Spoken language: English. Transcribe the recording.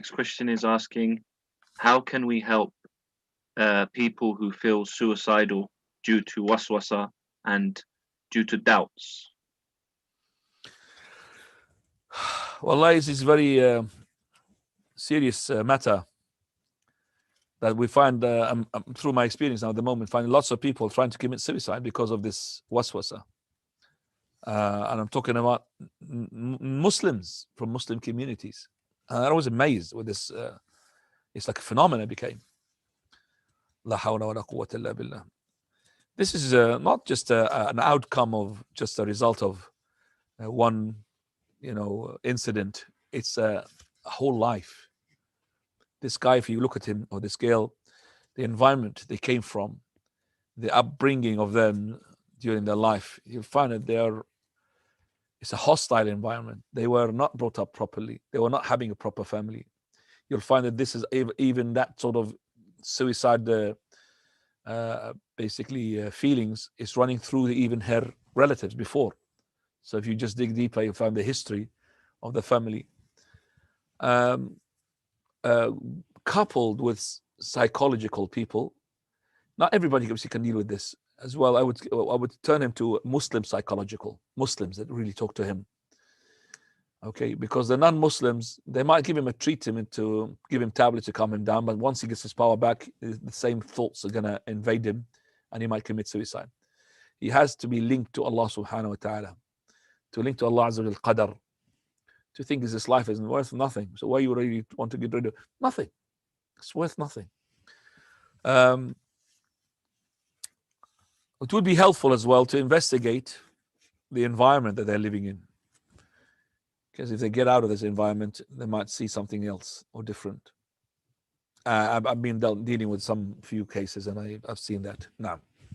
Next question is asking, how can we help people who feel suicidal due to waswassa and due to doubts? Wallahi, this is very serious matter that we find through my experience now at the moment, finding lots of people trying to commit suicide because of this waswasa. And I'm talking about Muslims from Muslim communities. And I was amazed with this. It's like a phenomenon became. La hawla wa la quwwata illa billah. This is not just an outcome of just a result of one, incident. It's a whole life. This guy, if you look at him, or this girl, the environment they came from, the upbringing of them during their life, you find that it's a hostile environment. They were not brought up properly. They were not having a proper family. You'll find that this is even that sort of suicide, feelings is running through even her relatives before. So if you just dig deeper, you find the history of the family. Coupled with psychological people, not everybody can deal with this as well. I would turn him to Muslims that really talk to him. Okay, because the non-Muslims, they might give him a treatment to give him tablets to calm him down, but once he gets his power back, the same thoughts are gonna invade him, and he might commit suicide. He has to be linked to Allah subhanahu wa ta'ala, to link to Allah azza wa qadar, to think this life isn't worth nothing. So why you really want to get rid of nothing? It's worth nothing. It would be helpful as well to investigate the environment that they're living in. Because if they get out of this environment, they might see something else or different. I've been dealing with some few cases, and I've seen that. Now,